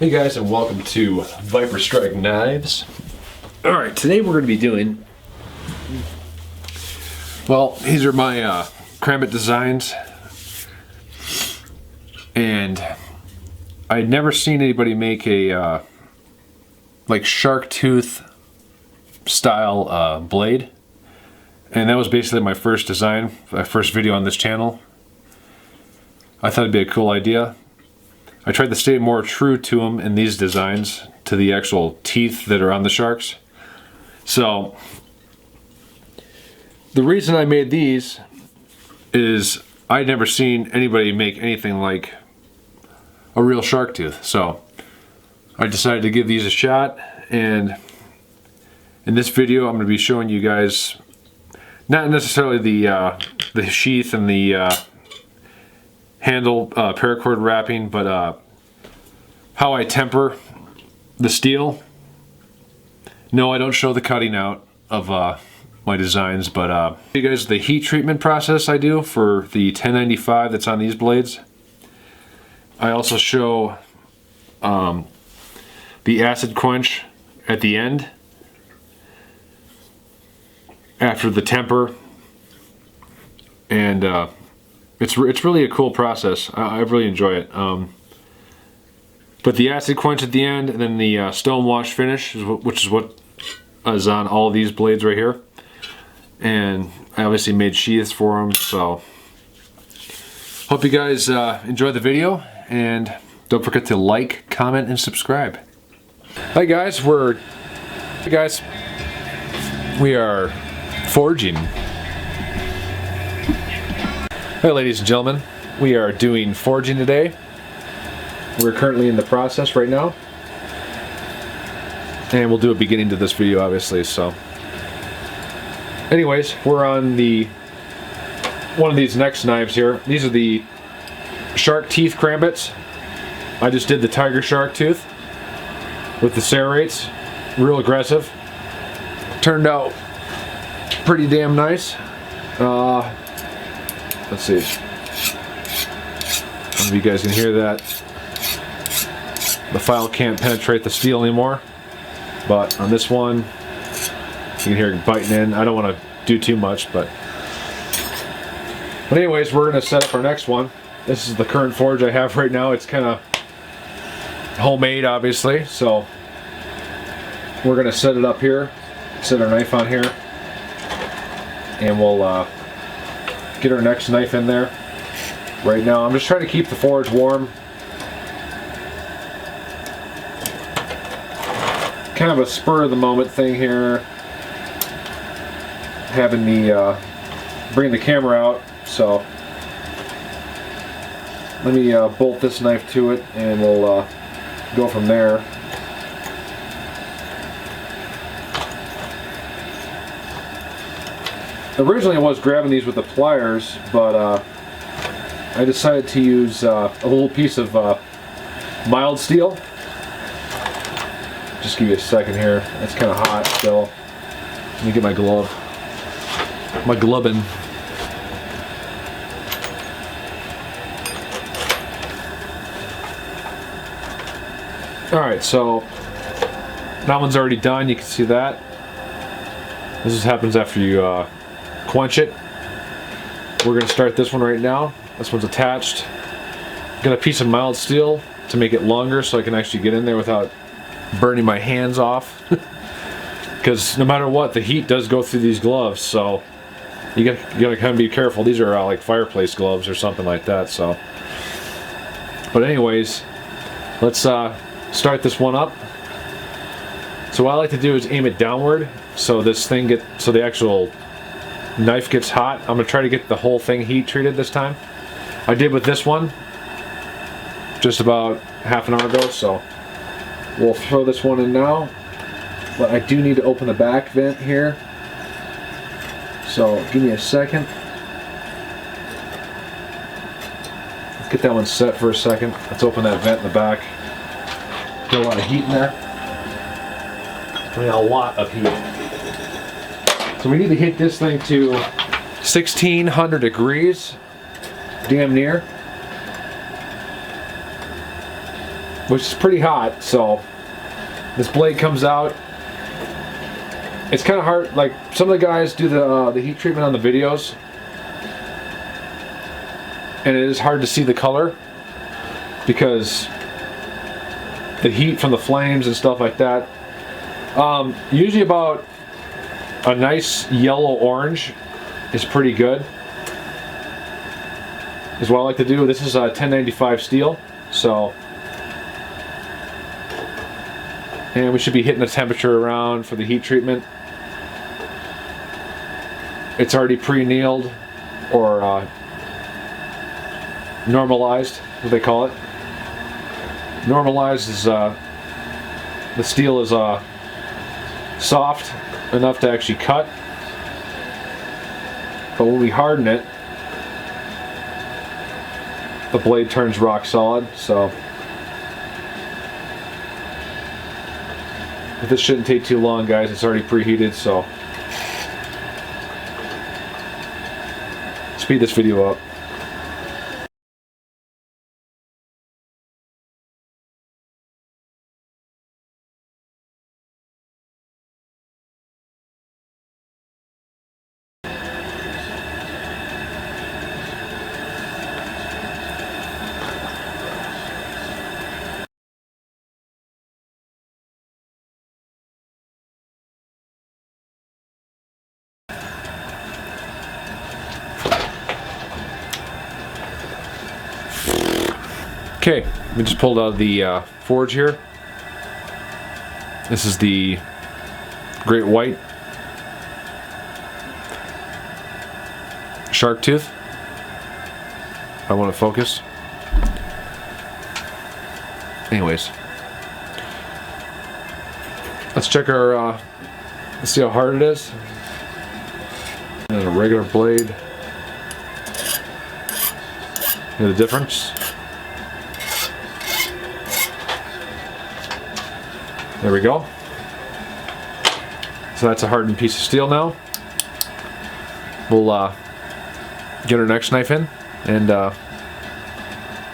Hey guys, and welcome to Viper Strike Knives. Alright, today we're going to be doing, well, these are my Karambit designs, and I'd never seen anybody make a like SharkTooth style blade, and that was basically my first design, my first video on this channel. I thought it'd be a cool idea. I tried to stay more true to them in these designs, to the actual teeth that are on the sharks. So, the reason I made these is I'd never seen anybody make anything like a real shark tooth. So, I decided to give these a shot, and in this video I'm going to be showing you guys not necessarily the sheath and the handle paracord wrapping, but how I temper the steel. No, I don't show the cutting out of my designs, but you guys the heat treatment process I do for the 1095 that's on these blades. I also show the acid quench at the end after the temper, and it's really a cool process. I really enjoy it. But the acid quench at the end, and then the stone wash finish, which is what is on all of these blades right here. And I obviously made sheaths for them, so hope you guys enjoy the video, and don't forget to like, comment, and subscribe. Hi guys, we are forging. Hey ladies and gentlemen, we are doing forging today. We're currently in the process right now, and we'll do a beginning to this video obviously. So anyways, we're on one of these next knives here. These are the shark teeth Karambits. I just did the tiger shark tooth with the serrates, real aggressive. Turned out pretty damn nice. Let's see. I don't know if you guys can hear that. The file can't penetrate the steel anymore, but on this one, you can hear it biting in. I don't want to do too much, but anyways, we're going to set up our next one. This is the current forge I have right now. It's kind of homemade, obviously, so we're going to set it up here, set our knife on here, and we'll get our next knife in there. Right now I'm just trying to keep the forge warm. Kind of a spur of the moment thing here, having the bring the camera out, so let me bolt this knife to it, and we'll go from there. Originally I was grabbing these with the pliers, but I decided to use a little piece of mild steel. Just give you a second here. It's kind of hot still. Let me get my glove. My glovin'. Alright, so that one's already done. You can see that. This is happens after you quench it. We're going to start this one right now. This one's attached. Got a piece of mild steel to make it longer so I can actually get in there without burning my hands off. Because no matter what, the heat does go through these gloves, so you gotta kind of be careful. These are like fireplace gloves or something like that. So, but anyways, let's start this one up. So what I like to do is aim it downward, so so the actual knife gets hot. I'm gonna try to get the whole thing heat treated this time. I did with this one just about half an hour ago, so we'll throw this one in now. But I do need to open the back vent here, so give me a second. Let's get that one set for a second. Let's open that vent in the back. Get a lot of heat in there. I mean, a lot of heat. So we need to hit this thing to 1600 degrees, damn near. which is pretty hot. So this blade comes out. It's kind of hard. Like some of the guys do the heat treatment on the videos, and it is hard to see the color because the heat from the flames and stuff like that. Usually about a nice yellow orange is pretty good. Is what I like to do. This is a 1095 steel, so, and we should be hitting the temperature around for the heat treatment. It's already pre-annealed or normalized, what they call it. Normalized is the steel is soft enough to actually cut, but when we harden it, the blade turns rock solid. So this shouldn't take too long, guys. It's already preheated, so speed this video up. Okay, we just pulled out of the forge here. This is the Great White SharkTooth. I want to focus. Anyways, let's check our. Let's see how hard it is. And a regular blade. Hear the difference? There we go. So that's a hardened piece of steel now. We'll get our next knife in and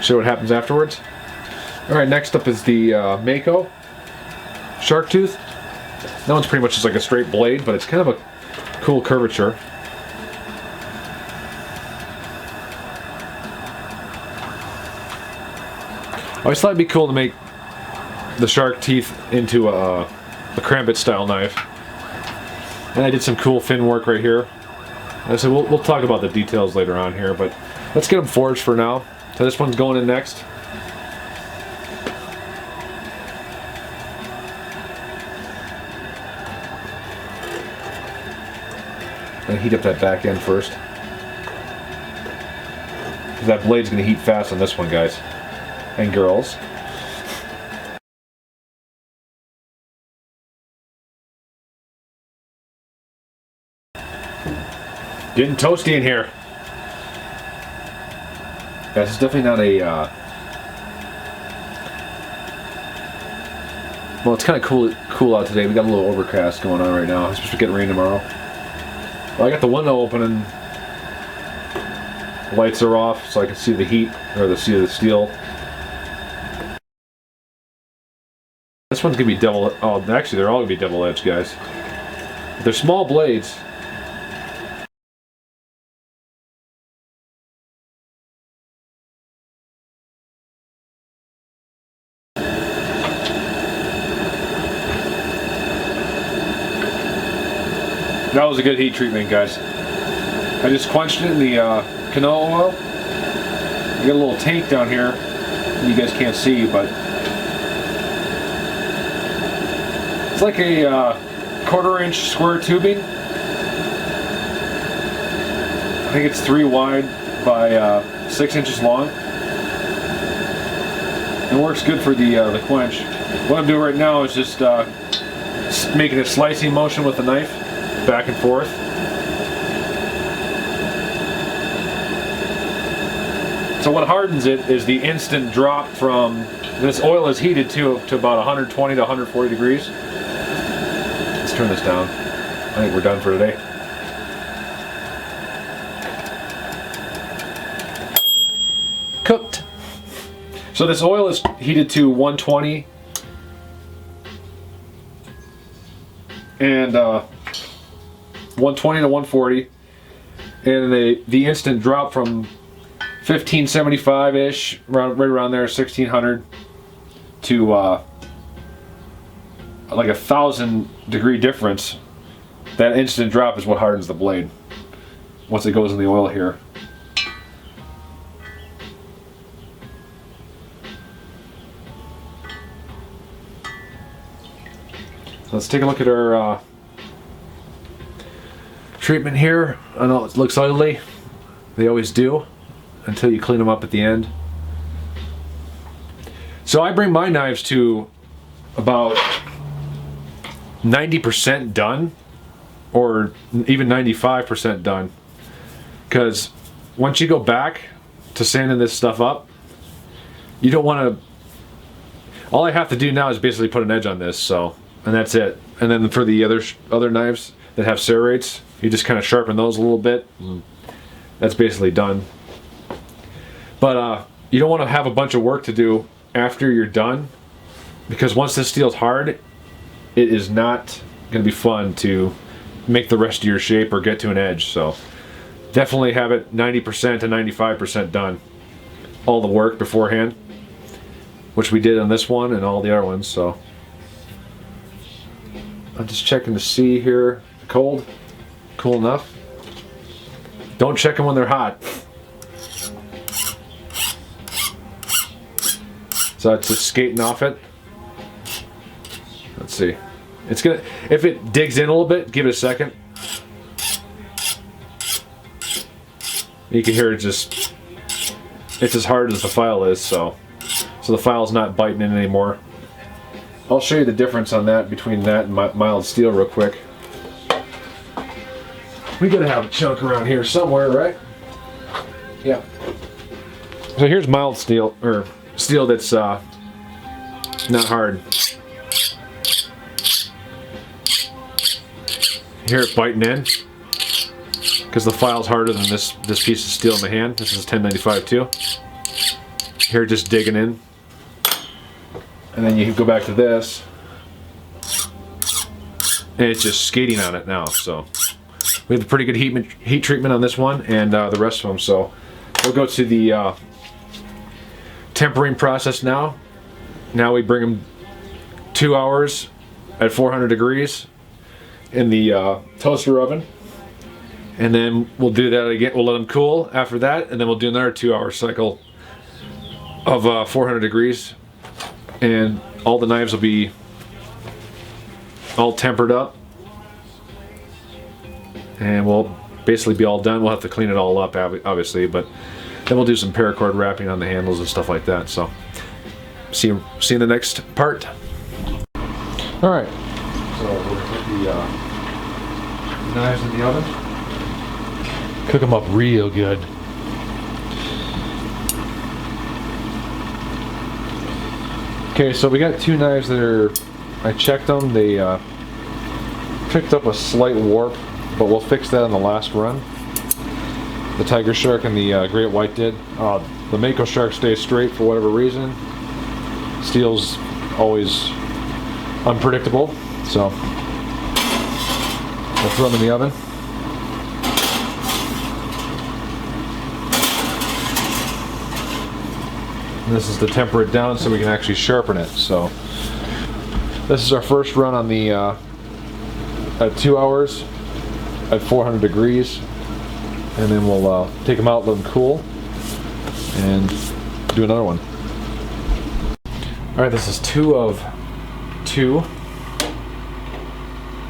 show what happens afterwards. Alright, next up is the Mako SharkTooth. That one's pretty much just like a straight blade, but it's kind of a cool curvature. I always thought it'd be cool to make the shark teeth into a Karambit style knife. And I did some cool fin work right here. I said we'll talk about the details later on here, but let's get them forged for now. So this one's going in next. Gonna heat up that back end first, because that blade's gonna heat fast on this one, guys and girls. Getting toasty in here. Guys, it's definitely not a well, it's kind of cool out today. We got a little overcast going on right now. It's supposed to get rain tomorrow. Well, I got the window open and the lights are off so I can see the heat, or see the steel. This one's gonna be double. Oh, actually, they're all gonna be double-edged, guys. But they're small blades. That was a good heat treatment, guys. I just quenched it in the canola oil. I got a little tank down here. You guys can't see, but it's like a 1/4-inch square tubing. I think it's 3 wide by 6 inches long. It works good for the quench. What I'm doing right now is just making a slicing motion with the knife, back and forth. So what hardens it is the instant drop from this oil is heated to about 120 to 140 degrees. Let's turn this down. I think we're done for today. Cooked. So this oil is heated to 120 and 120 to 140, and the instant drop from 1575-ish, right around there, 1600 to like 1,000-degree difference. That instant drop is what hardens the blade once it goes in the oil here. So let's take a look at our treatment here. I know it looks ugly. They always do until you clean them up at the end. So I bring my knives to about 90% done, or even 95% done, because once you go back to sanding this stuff up, you don't want to. All I have to do now is basically put an edge on this, so, and that's it. And then for the other knives that have serrates, you just kind of sharpen those a little bit. That's basically done. But you don't want to have a bunch of work to do after you're done, because once this steel's hard, it is not going to be fun to make the rest of your shape or get to an edge. So definitely have it 90% to 95% done, all the work beforehand, which we did on this one and all the other ones. So I'm just checking to see here. Cool enough. Don't check them when they're hot. So it's just skating off it. Let's see. It's gonna, if it digs in a little bit, give it a second. You can hear it just, it's as hard as the file is, so the file's not biting in anymore. I'll show you the difference on that between that and mild steel real quick. We gotta have a chunk around here somewhere, right? Yeah. So here's mild steel, or steel that's not hard. You hear it biting in because the file's harder than this piece of steel in my hand. This is 1095 too. You hear it just digging in, and then you go back to this, and it's just skating on it now. So we have a pretty good heat treatment on this one and the rest of them. So we'll go to the tempering process now. Now we bring them 2 hours at 400 degrees in the toaster oven, and then we'll do that again. We'll let them cool after that, and then we'll do another 2-hour cycle of 400 degrees, and all the knives will be all tempered up, and we'll basically be all done. We'll have to clean it all up, obviously, but then we'll do some paracord wrapping on the handles and stuff like that. So see you in the next part. All right. So we're going to put the knives in the oven. Cook them up real good. Okay, so we got 2 knives that are, I checked them, they picked up a slight warp, but we'll fix that on the last run. The Tiger Shark and the Great White did. The Mako Shark stays straight for whatever reason. Steel's always unpredictable, so we'll throw them in the oven. And this is to temper it down so we can actually sharpen it. So this is our first run on the at 2 hours at 400 degrees, and then we'll take them out, let them cool, and do another one. All right, this is 2 of 2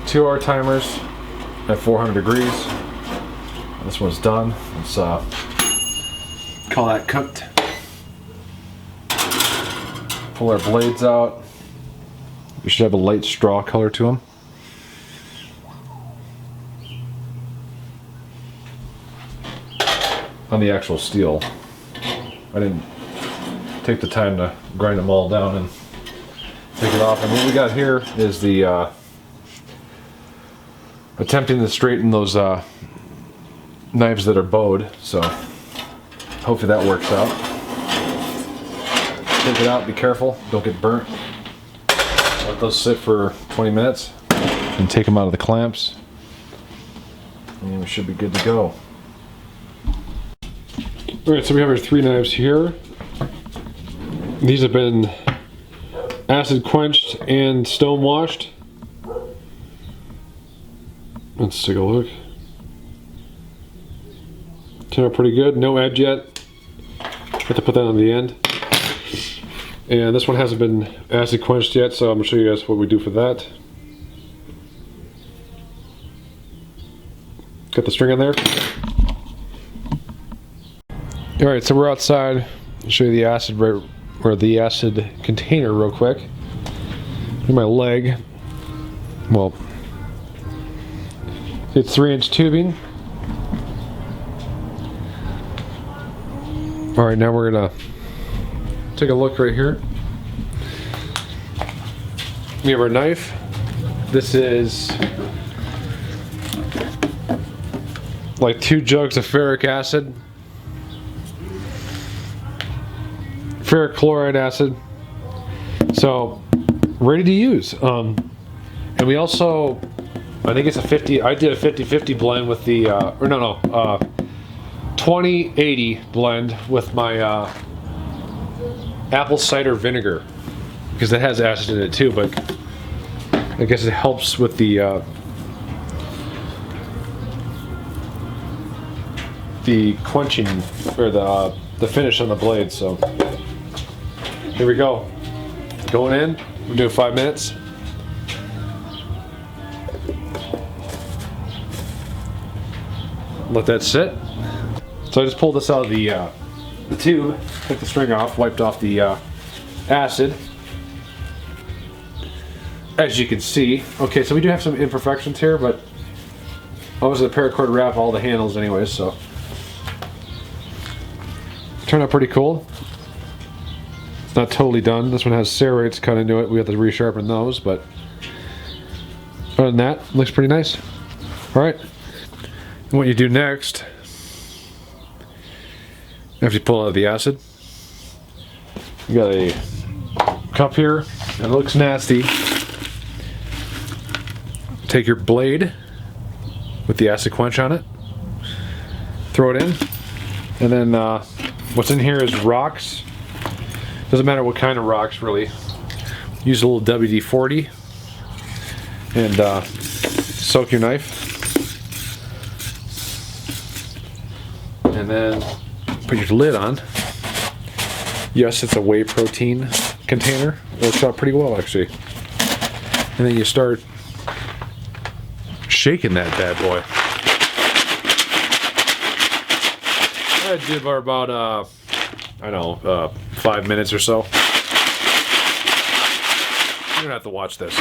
2-hour timers at 400 degrees. This one's done. Let's call that cooked. Pull our blades out. We should have a light straw color to them. On the actual steel, I didn't take the time to grind them all down and take it off. And what we got here is the attempting to straighten those knives that are bowed, so hopefully that works out. take it out, be careful, don't get burnt. Let those sit for 20 minutes and take them out of the clamps. And we should be good to go. Alright, so we have our 3 knives here. These have been acid quenched and stone washed. Let's take a look. Turned out pretty good. No edge yet. Have to put that on the end. And this one hasn't been acid quenched yet, so I'm going to show you guys what we do for that. Got the string on there. Alright, so we're outside. I'll show you the acid container real quick. Here's my leg. Well, it's 3-inch tubing. Alright, now we're gonna take a look right here. We have our knife. This is like 2 jugs of ferric acid. Ferric chloride acid. So, ready to use. And we also, I think it's a 50, I did a 50-50 blend with the, 20-80 blend with my apple cider vinegar. Because it has acid in it too, but I guess it helps with the quenching, or the finish on the blade, so. Here we go. Going in, we're doing 5 minutes. Let that sit. So I just pulled this out of the tube, took the string off, wiped off the acid. As you can see, okay, so we do have some imperfections here, but I was a paracord wrap all the handles anyways, so. Turned out pretty cool. It's not totally done. This one has serrates cut into it. We have to resharpen those, but other than that, it looks pretty nice. Alright. What you do next, after you pull out the acid, you got a cup here. It looks nasty. Take your blade with the acid quench on it, throw it in, and then what's in here is rocks. Doesn't matter what kind of rocks, really. Use a little WD-40 and soak your knife. And then put your lid on. Yes, it's a whey protein container. Works out pretty well, actually. And then you start shaking that bad boy. I did for about, I don't know, 5 minutes or so. You're gonna have to watch this.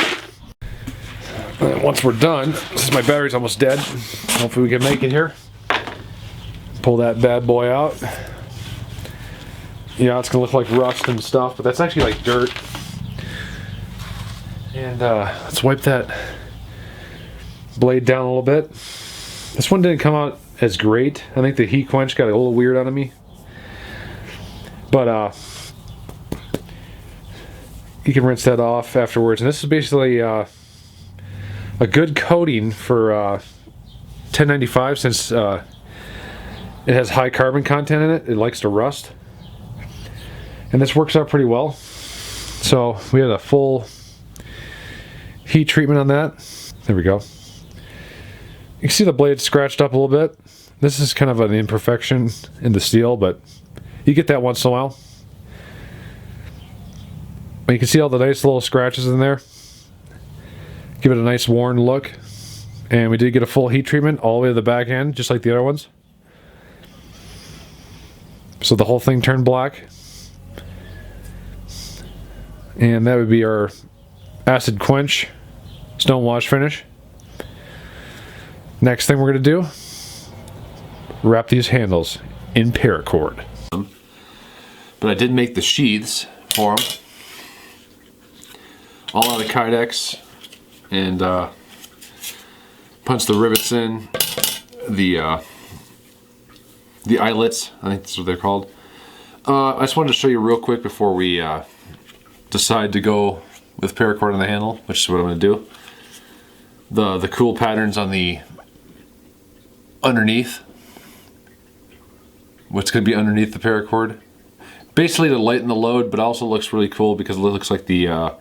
And once we're done, since my battery's almost dead, hopefully we can make it here. Pull that bad boy out. Yeah, it's gonna look like rust and stuff, but that's actually like dirt. And let's wipe that blade down a little bit. This one didn't come out as great. I think the heat quench got a little weird on me. But you can rinse that off afterwards. And this is basically a good coating for 1095, since it has high carbon content in it. It likes to rust. And this works out pretty well. So we had a full heat treatment on that. There we go. You can see the blade scratched up a little bit. This is kind of an imperfection in the steel, but you get that once in a while. But you can see all the nice little scratches in there. Give it a nice worn look. And we did get a full heat treatment all the way to the back end, just like the other ones. So the whole thing turned black. And that would be our acid quench stone wash finish. Next thing we're going to do, wrap these handles in paracord. But I did make the sheaths for them. All out of Kydex. And punch the rivets in. The eyelets, I think that's what they're called. I just wanted to show you real quick before we decide to go with paracord on the handle, which is what I'm going to do. The cool patterns on the underneath. What's going to be underneath the paracord. Basically to lighten the load, but also looks really cool because it looks like the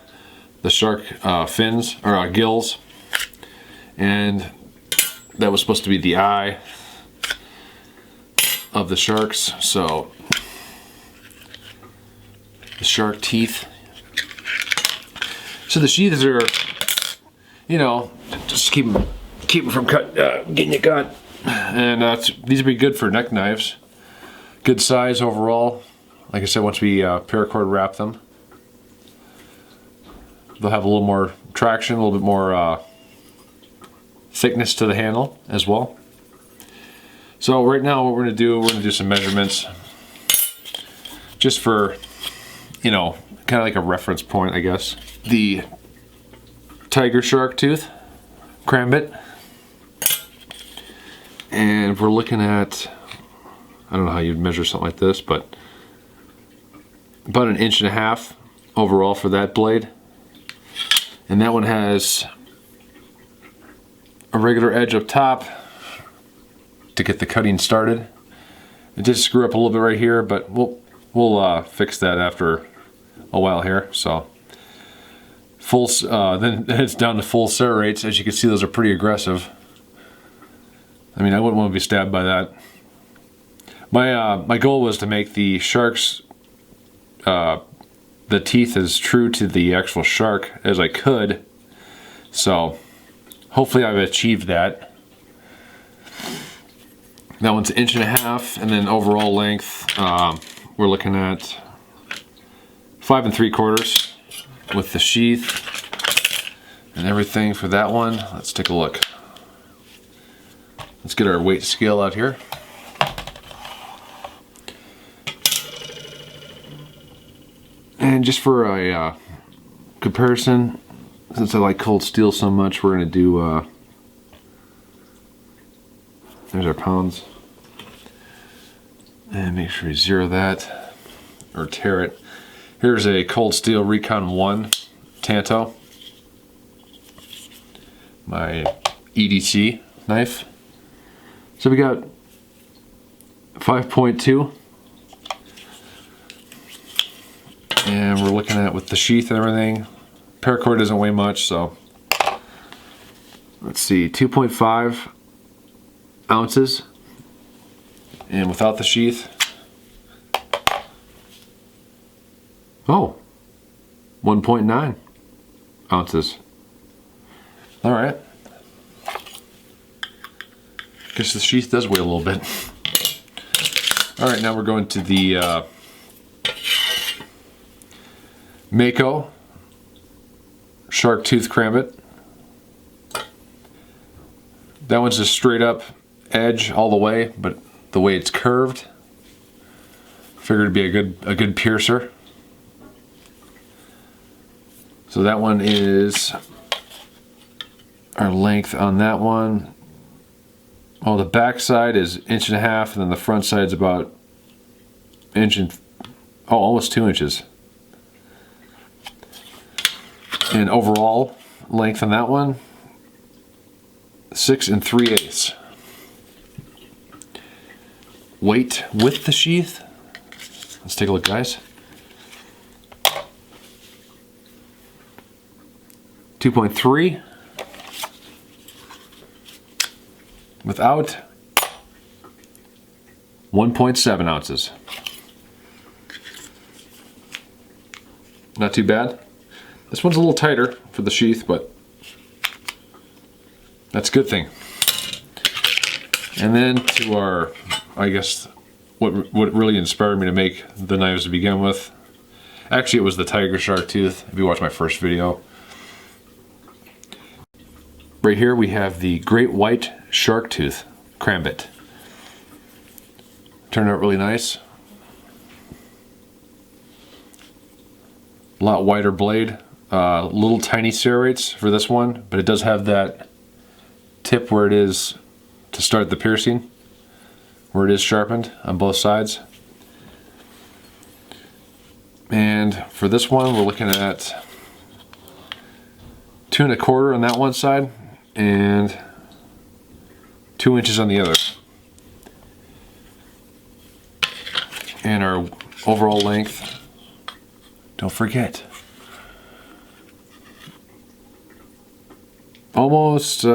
shark fins, or gills. And that was supposed to be the eye of the sharks, so the shark teeth. So the sheaths are, you know, just keep them from getting you cut. And these would be good for neck knives. Good size overall. Like I said, once we paracord wrap them, they'll have a little more traction, a little bit more thickness to the handle as well. So right now what we're going to do some measurements just for, you know, kind of like a reference point, I guess. The tiger shark tooth, Karambit, and we're looking at, I don't know how you'd measure something like this, but about 1.5 inches overall for that blade. And that one has a regular edge up top to get the cutting started. It did screw up a little bit right here, but we'll fix that after a while here. So then it's down to full serrates. As you can see, those are pretty aggressive. I mean, I wouldn't want to be stabbed by that. My goal was to make the sharks, the teeth as true to the actual shark as I could. So hopefully I've achieved that. That one's 1.5 inches, and then overall length, we're looking at 5 3/4 with the sheath and everything for that one. Let's take a look. Let's get our weight scale out here. And just for a comparison, since I like cold steel so much, we're going to do, there's our pounds. And make sure we zero that, or tear it. Here's a cold steel Recon 1 Tanto. My EDC knife. So we got 5.2. And we're looking at, with the sheath and everything, paracord doesn't weigh much, so let's see, 2.5 ounces. And without the sheath, oh, 1.9 ounces. All right. Guess the sheath does weigh a little bit. All right, now we're going to the Mako SharkTooth Karambit. That one's just straight up edge all the way, but the way it's curved, figured it'd be a good piercer. So that one is our length on that one. Oh, the back side is 1.5 inches, and then the front side's about almost 2 inches. And overall length on that one, 6 3/8. Weight with the sheath, let's take a look, guys. 2.3. Without, 1.7 ounces. Not too bad. This one's a little tighter for the sheath, but that's a good thing. And then to our, I guess, what really inspired me to make the knives to begin with. Actually, it was the tiger shark tooth, if you watched my first video. Right here we have the great white shark tooth Karambit. Turned out really nice. A lot wider blade. Little tiny serrates for this one, but it does have that tip where it is to start the piercing, where it is sharpened on both sides. And for this one, we're looking at 2 1/4 on that one side and 2 inches on the other. And our overall length, don't forget, almost 6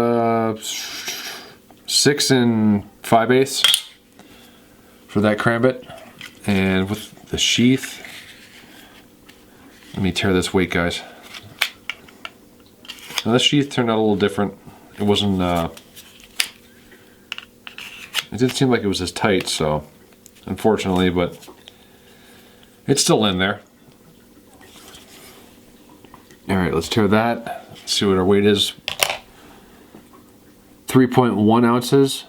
5/8 for that Karambit. And with the sheath, let me tear this weight, guys. Now this sheath turned out a little different. It wasn't, it didn't seem like it was as tight, so unfortunately, but it's still in there. Alright, let's tear that. Let's see what our weight is. 3.1 ounces.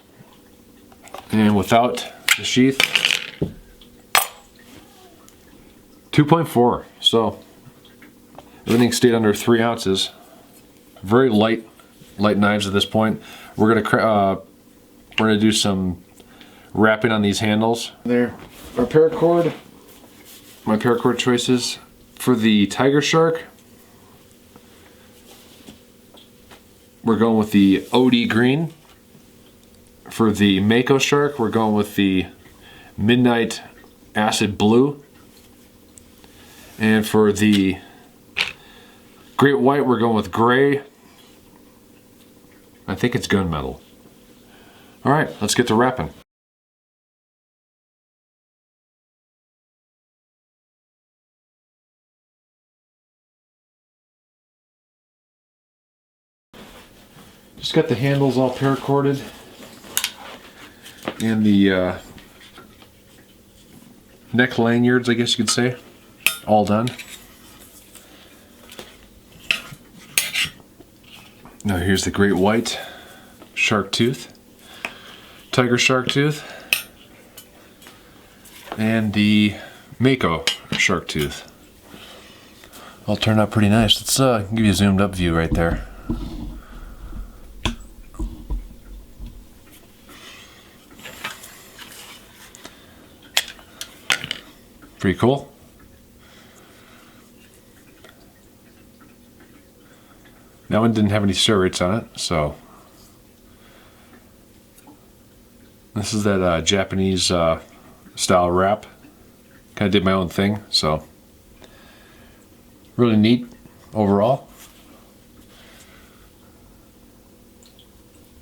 And without the sheath, 2.4. So everything stayed under 3 ounces. Very light knives at this point. We're gonna do some wrapping on these handles. There, our paracord. My paracord choices for the Tiger Shark. We're going with the OD green. For the Mako Shark, we're going with the Midnight Acid Blue. And for the Great White, we're going with gray. I think it's gunmetal. Alright, let's get to wrapping. Just got the handles all paracorded and the neck lanyards, I guess you could say, all done. Now here's the Great White SharkTooth, Tiger SharkTooth, and the Mako SharkTooth. All turned out pretty nice. Let's give you a zoomed up view right there. Pretty cool. That one didn't have any serrates on it, so this is that Japanese style wrap. Kind of did my own thing, so really neat overall.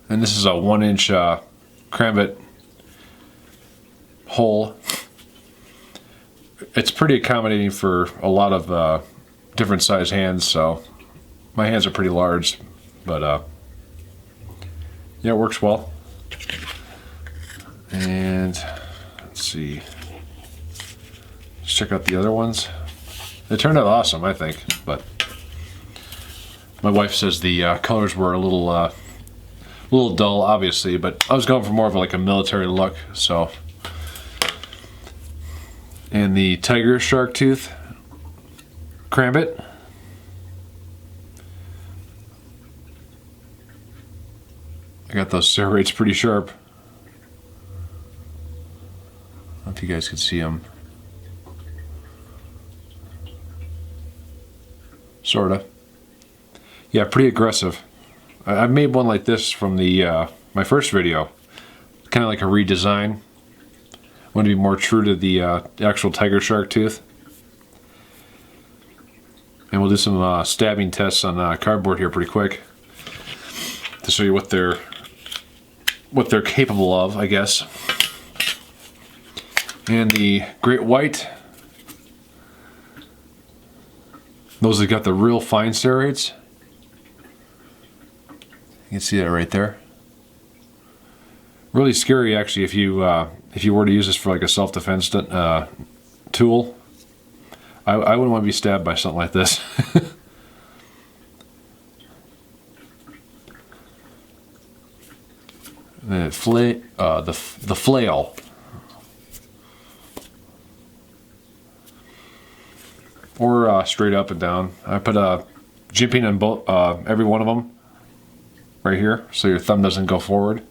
And this is a 1-inch Karambit hole. It's pretty accommodating for a lot of different size hands, so my hands are pretty large, but yeah, it works well. And let's see, let's check out the other ones. They turned out awesome, I think, but my wife says the colors were a little dull, obviously, but I was going for more of like a military look, so. And the Tiger SharkTooth Karambit. I got those serrates pretty sharp. I don't know if you guys can see them. Sorta. Yeah, pretty aggressive. I made one like this from the my first video. Kind of like a redesign. I want to be more true to the actual Tiger SharkTooth. And we'll do some stabbing tests on cardboard here pretty quick to show you what they're capable of, I guess. And the Great White, those that got the real fine serrates. You can see that right there. Really scary, actually, if you were to use this for like a self-defense tool. I wouldn't want to be stabbed by something like this. The flail, or straight up and down. I put a jimping on both, every one of them, right here, so your thumb doesn't go forward.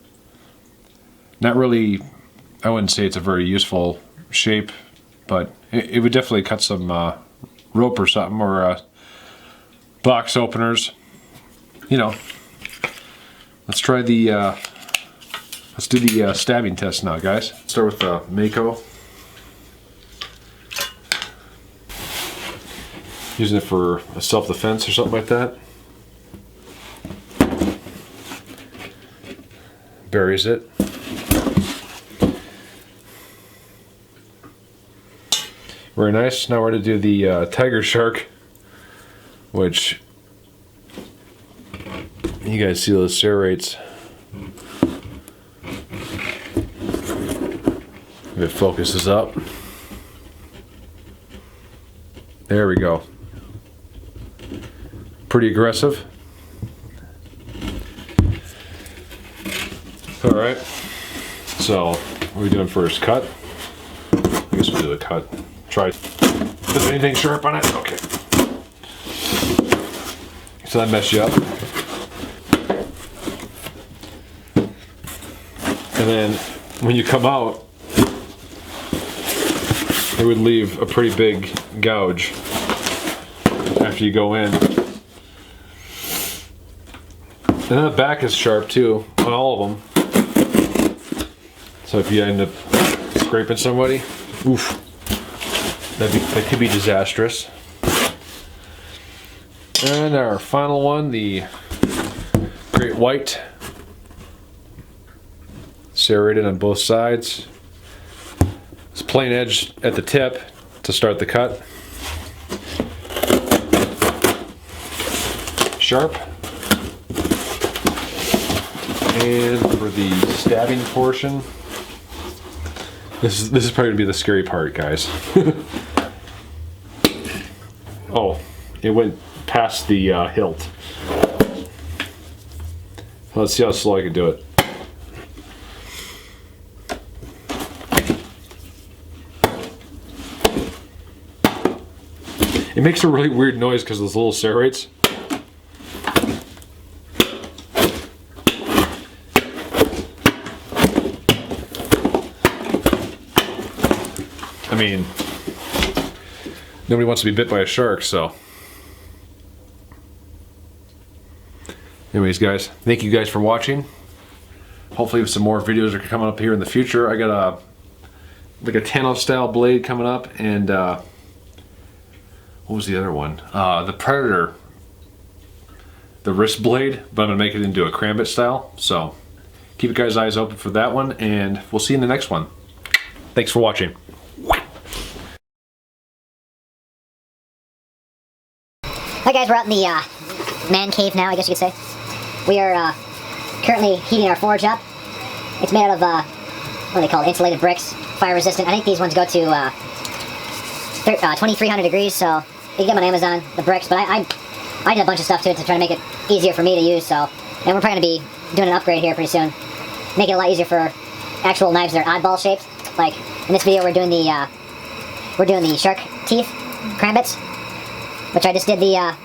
Not really, I wouldn't say it's a very useful shape, but it would definitely cut some rope or something, or box openers. You know, let's try the, let's do the stabbing test now, guys. Start with the Mako. Using it for a self-defense or something like that. Buries it. Very nice. Now we're going to do the tiger shark, which you guys see those serrates. If it focuses up. There we go. Pretty aggressive. Alright, so what are we doing first? Cut? I guess we'll do a cut. Try. Is there anything sharp on it? Okay. So that messed you up. And then when you come out, it would leave a pretty big gouge after you go in. And then the back is sharp too, on all of them. So if you end up scraping somebody, oof, that could be disastrous. And our final one, the great white, serrated on both sides. It's plain edge at the tip to start the cut. Sharp. And for the stabbing portion, this is probably gonna be the scary part, guys. Oh, it went past the hilt. Let's see how slow I can do it. It makes a really weird noise because of those little serrates. I mean, nobody wants to be bit by a shark, so. Anyways, guys, thank you guys for watching. Hopefully some more videos are coming up here in the future. I got like a Thanos style blade coming up, and what was the other one? The Predator, the wrist blade, but I'm gonna make it into a Karambit style. So keep you guys' eyes open for that one, and we'll see you in the next one. Thanks for watching. Hi guys, we're out in the man cave now, I guess you could say. We are currently heating our forge up. It's made out of, what are they called, insulated bricks, fire resistant. I think these ones go to 2,300 degrees, so you can get them on Amazon, the bricks, but I did a bunch of stuff to it to try to make it easier for me to use, so. And we're probably going to be doing an upgrade here pretty soon. Make it a lot easier for actual knives that are oddball shaped. Like, in this video we're doing the SharkTooth Karambits, which I just did the